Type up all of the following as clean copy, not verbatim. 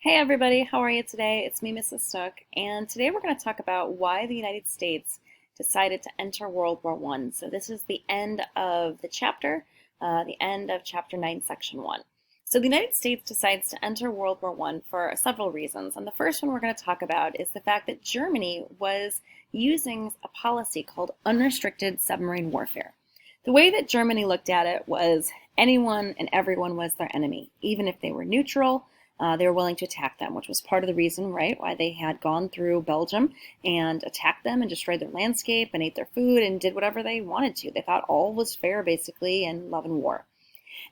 Hey everybody, how are you today? It's me, Mrs. Stook, and today we're going to talk about why the United States decided to enter World War I. So this is the end of the chapter, the end of Chapter 9, Section 1. So the United States decides to enter World War I for several reasons, and the first one we're going to talk about is the fact that Germany was using a policy called unrestricted submarine warfare. The way that Germany looked at it was anyone and everyone was their enemy, even if they were neutral. They were willing to attack them, which was part of the reason, right, why they had gone through Belgium and attacked them and destroyed their landscape and ate their food and did whatever they wanted to. They thought all was fair, basically, and love and war.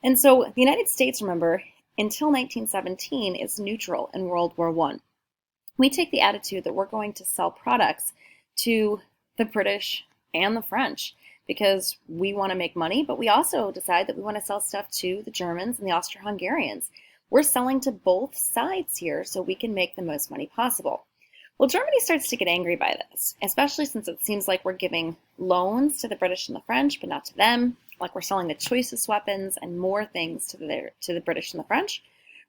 And so the United States, remember, until 1917, is neutral in World War I. We take the attitude that we're going to sell products to the British and the French because we want to make money, but we also decide that we want to sell stuff to the Germans and the Austro-Hungarians. We're selling to both sides here so we can make the most money possible. Well, Germany starts to get angry by this, especially since it seems like we're giving loans to the British and the French, but not to them, like we're selling the choicest weapons and more things to the British and the French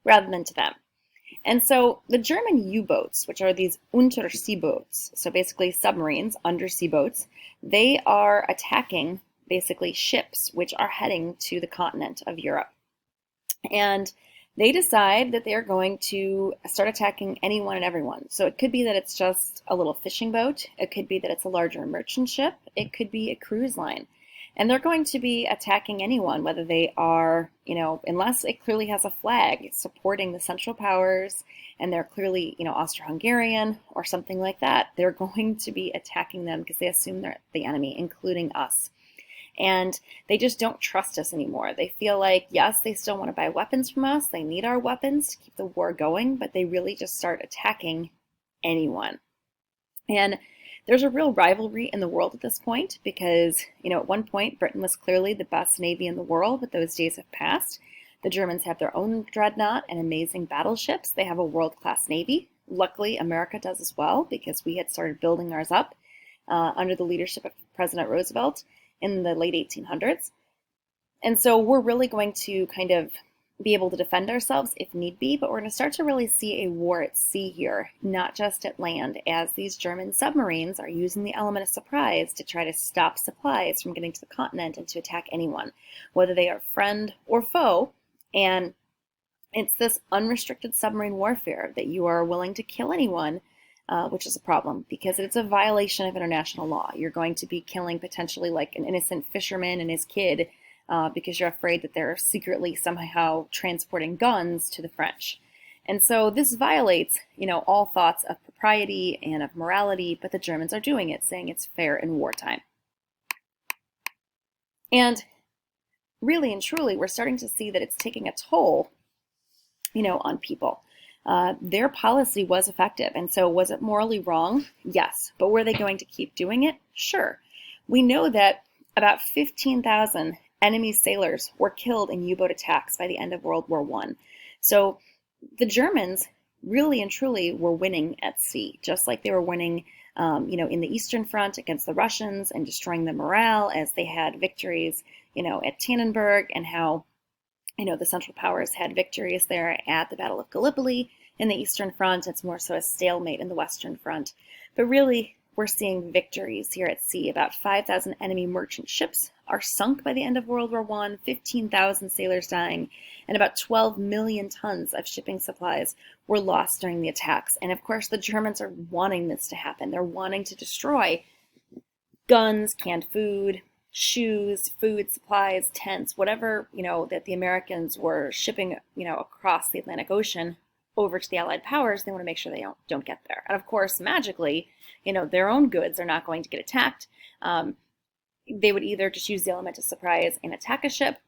rather than to them. And so the German U-boats, which are these Untersee boats, so basically submarines, undersea boats, they are attacking basically ships which are heading to the continent of Europe. And they decide that they are going to start attacking anyone and everyone. So it could be that it's just a little fishing boat. It could be that it's a larger merchant ship. It could be a cruise line. And they're going to be attacking anyone, whether they are, unless it clearly has a flag supporting the Central Powers and they're clearly, Austro-Hungarian or something like that. They're going to be attacking them because they assume they're the enemy, including us. And they just don't trust us anymore. They feel like, yes, they still want to buy weapons from us. They need our weapons to keep the war going, but they really just start attacking anyone. And there's a real rivalry in the world at this point because, at one point, Britain was clearly the best navy in the world, but those days have passed. The Germans have their own dreadnought and amazing battleships. They have a world-class navy. Luckily, America does as well because we had started building ours up under the leadership of President Roosevelt in the late 1800s. And so we're really going to kind of be able to defend ourselves if need be, but we're going to start to really see a war at sea here, not just at land, as these German submarines are using the element of surprise to try to stop supplies from getting to the continent and to attack anyone, whether they are friend or foe. And it's this unrestricted submarine warfare that you are willing to kill anyone, which is a problem because it's a violation of international law. You're going to be killing potentially like an innocent fisherman and his kid because you're afraid that they're secretly somehow transporting guns to the French. And so this violates, all thoughts of propriety and of morality, but the Germans are doing it, saying it's fair in wartime. And really and truly, we're starting to see that it's taking a toll, on people. Their policy was effective. And so was it morally wrong? Yes. But were they going to keep doing it? Sure. We know that about 15,000 enemy sailors were killed in U-boat attacks by the end of World War I. So the Germans really and truly were winning at sea, just like they were winning, in the Eastern Front against the Russians and destroying the morale as they had victories, at Tannenberg, and how the Central Powers had victories there at the Battle of Gallipoli in the Eastern Front. It's more so a stalemate in the Western Front. But really, we're seeing victories here at sea. About 5,000 enemy merchant ships are sunk by the end of World War I, 15,000 sailors dying, and about 12 million tons of shipping supplies were lost during the attacks. And of course, the Germans are wanting this to happen. They're wanting to destroy guns, canned food, shoes, food, supplies, tents, whatever, that the Americans were shipping, across the Atlantic Ocean over to the Allied powers. They want to make sure they don't get there. And of course, magically, their own goods are not going to get attacked. They would either just use the element of surprise and attack a ship.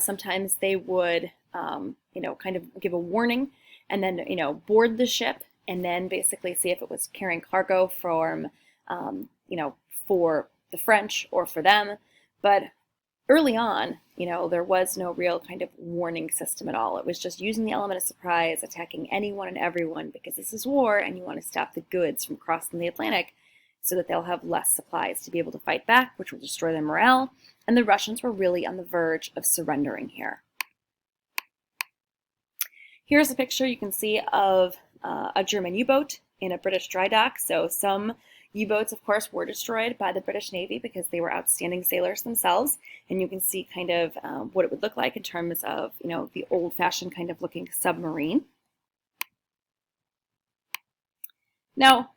Sometimes they would, kind of give a warning and then, board the ship and then basically see if it was carrying cargo from, for the French or for them. But early on, there was no real kind of warning system at all. It was just using the element of surprise, attacking anyone and everyone because this is war and you want to stop the goods from crossing the Atlantic so that they'll have less supplies to be able to fight back, which will destroy their morale. And the Russians were really on the verge of surrendering here. Here's a picture you can see of a German U-boat in a British dry dock. So some U-boats, of course, were destroyed by the British Navy because they were outstanding sailors themselves. And you can see kind of what it would look like in terms of, the old-fashioned kind of looking submarine. Now,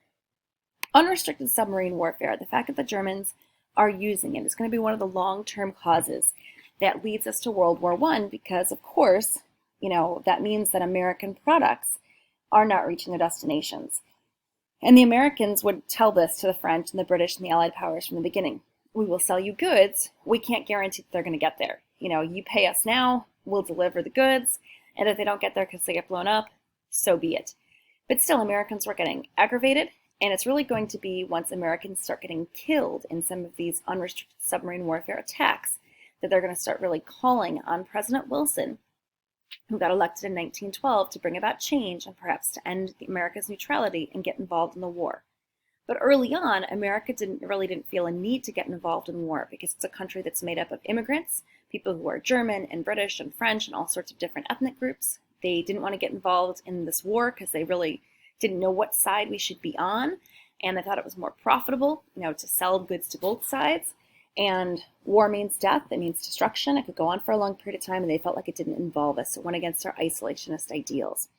unrestricted submarine warfare, the fact that the Germans are using it is going to be one of the long-term causes that leads us to World War I because, of course, that means that American products are not reaching their destinations. And the Americans would tell this to the French and the British and the Allied powers from the beginning. We will sell you goods. We can't guarantee that they're going to get there. You pay us now, we'll deliver the goods, and if they don't get there because they get blown up, so be it. But still, Americans were getting aggravated, and it's really going to be once Americans start getting killed in some of these unrestricted submarine warfare attacks that they're going to start really calling on President Wilson, who got elected in 1912 to bring about change and perhaps to end America's neutrality and get involved in the war. But early on, America didn't feel a need to get involved in war because it's a country that's made up of immigrants, people who are German and British and French and all sorts of different ethnic groups. They didn't want to get involved in this war because they really didn't know what side we should be on, and they thought it was more profitable, to sell goods to both sides. And war means death, it means destruction. It could go on for a long period of time, and they felt like it didn't involve us. It went against our isolationist ideals.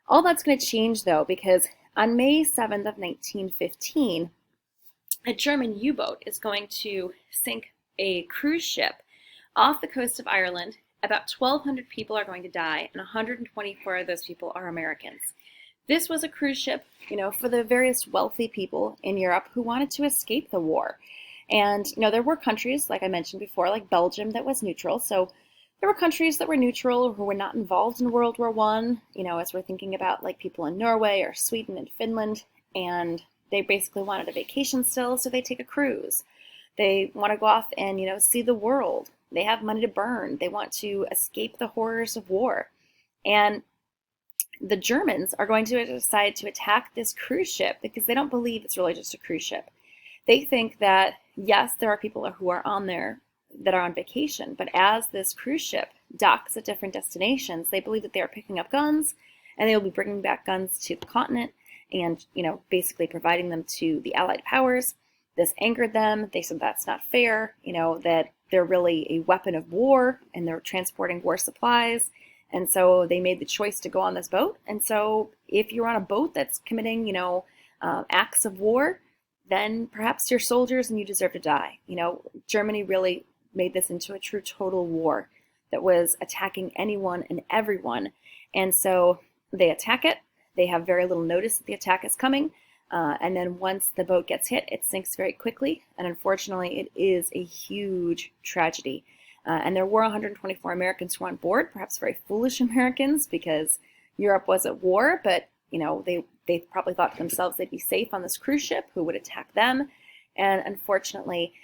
All that's going to change, though, because on May 7th of 1915, a German U-boat is going to sink a cruise ship off the coast of Ireland. About 1,200 people are going to die, and 124 of those people are Americans. This was a cruise ship, for the various wealthy people in Europe who wanted to escape the war. And, there were countries, like I mentioned before, like Belgium, that was neutral. So there were countries that were neutral who were not involved in World War I, as we're thinking about like people in Norway or Sweden and Finland. And they basically wanted a vacation still, so they take a cruise. They want to go off and, see the world. They have money to burn. They want to escape the horrors of war. And the Germans are going to decide to attack this cruise ship because they don't believe it's really just a cruise ship. They think that, yes, there are people who are on there that are on vacation, but as this cruise ship docks at different destinations, they believe that they are picking up guns, and they will be bringing back guns to the continent and, basically providing them to the Allied powers. This angered them. They said that's not fair, that they're really a weapon of war, and they're transporting war supplies. And so they made the choice to go on this boat. And so if you're on a boat that's committing, acts of war, then perhaps you're soldiers and you deserve to die. Germany really made this into a true total war that was attacking anyone and everyone. And so they attack it. They have very little notice that the attack is coming. And then once the boat gets hit, it sinks very quickly. And unfortunately, it is a huge tragedy. And there were 124 Americans who were on board, perhaps very foolish Americans because Europe was at war, but they probably thought to themselves they'd be safe on this cruise ship who would attack them. And unfortunately,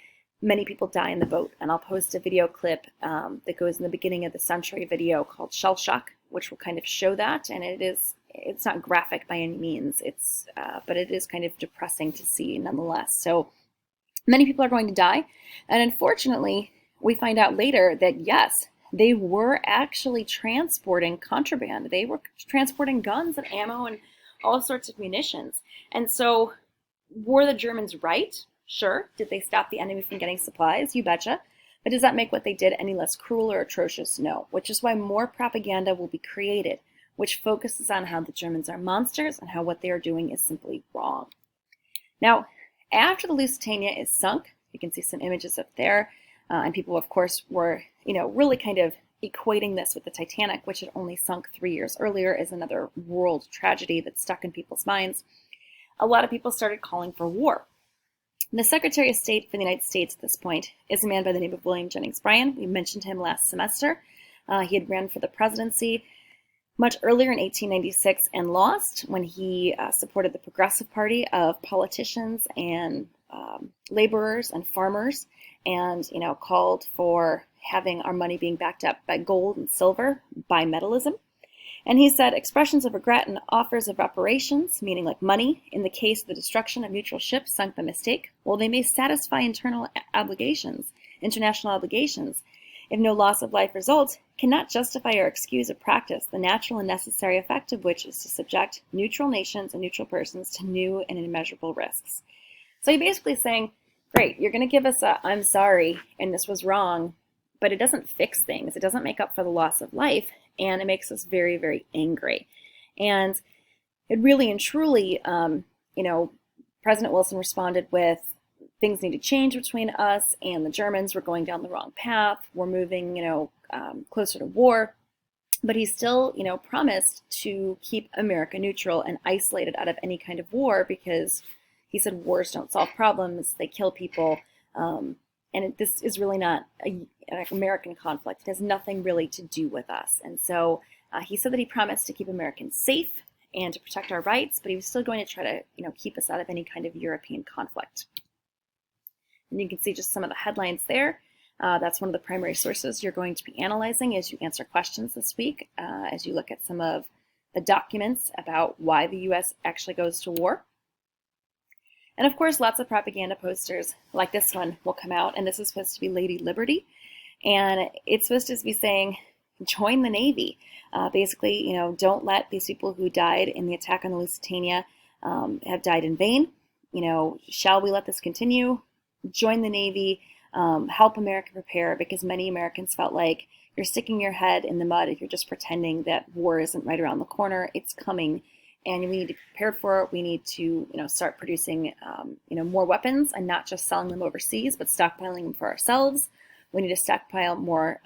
many people die in the boat. And I'll post a video clip that goes in the beginning of the Century video called Shell Shock, which will kind of show that. And it's not graphic by any means, but it is kind of depressing to see nonetheless. So many people are going to die. And unfortunately, we find out later that yes, they were actually transporting contraband. They were transporting guns and ammo and all sorts of munitions. And so were the Germans right? Sure. Did they stop the enemy from getting supplies? You betcha. But does that make what they did any less cruel or atrocious? No. Which is why more propaganda will be created, which focuses on how the Germans are monsters and how what they are doing is simply wrong. Now, after the Lusitania is sunk, you can see some images up there. And people, of course, were, really kind of equating this with the Titanic, which had only sunk 3 years earlier, as another world tragedy that stuck in people's minds. A lot of people started calling for war. The Secretary of State for the United States at this point is a man by the name of William Jennings Bryan. We mentioned him last semester. He had ran for the presidency much earlier in 1896 and lost when he supported the Progressive Party of politicians and laborers and farmers, and called for having our money being backed up by gold and silver, bimetallism. And he said expressions of regret and offers of reparations, meaning like money, in the case of the destruction of neutral ships sunk by mistake, well, they may satisfy international obligations, if no loss of life results, cannot justify or excuse a practice, the natural and necessary effect of which is to subject neutral nations and neutral persons to new and immeasurable risks. So you're basically saying, great, you're going to give us a I'm sorry and this was wrong, but it doesn't fix things. It doesn't make up for the loss of life, and it makes us very, very angry. And it really and truly, President Wilson responded with, things need to change between us and the Germans. We're going down the wrong path. We're moving, closer to war. But he still, promised to keep America neutral and isolated out of any kind of war, because he said wars don't solve problems, they kill people. This is really not an American conflict. It has nothing really to do with us. And so he said that he promised to keep Americans safe and to protect our rights, but he was still going to try to, keep us out of any kind of European conflict. And you can see just some of the headlines there. That's one of the primary sources you're going to be analyzing as you answer questions this week, as you look at some of the documents about why the U.S. actually goes to war. And of course, lots of propaganda posters like this one will come out, and this is supposed to be Lady Liberty. And it's supposed to be saying, join the Navy. Basically, don't let these people who died in the attack on the Lusitania have died in vain. Shall we let this continue? Join the Navy, help America prepare, because many Americans felt like you're sticking your head in the mud if you're just pretending that war isn't right around the corner. It's coming, and we need to prepare for it. We need to, start producing, more weapons and not just selling them overseas, but stockpiling them for ourselves. We need to stockpile more,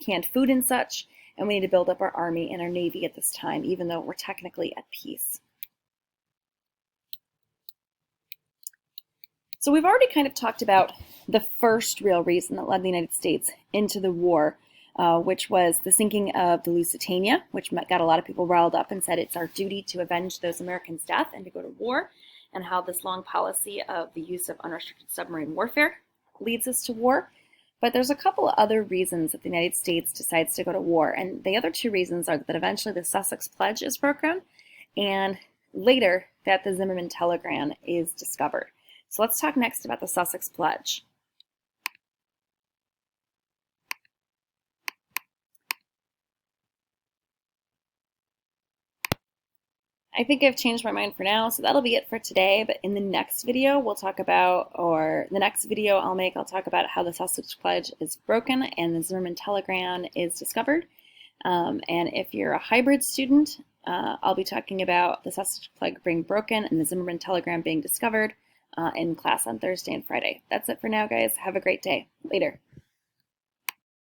canned food and such, and we need to build up our Army and our Navy at this time, even though we're technically at peace. So we've already kind of talked about the first real reason that led the United States into the war, which was the sinking of the Lusitania, which got a lot of people riled up and said it's our duty to avenge those Americans' death and to go to war, and how this long policy of the use of unrestricted submarine warfare leads us to war. But there's a couple of other reasons that the United States decides to go to war, and the other two reasons are that eventually the Sussex Pledge is broken, and later that the Zimmermann telegram is discovered. So let's talk next about the Sussex Pledge. I think I've changed my mind for now, so that'll be it for today. But in the next video, we'll talk about, or the next video I'll talk about how the Sussex Pledge is broken and the Zimmermann telegram is discovered. And if you're a hybrid student, I'll be talking about the Sussex Pledge being broken and the Zimmermann telegram being discovered in class on Thursday and Friday. That's it for now, guys. Have a great day. Later.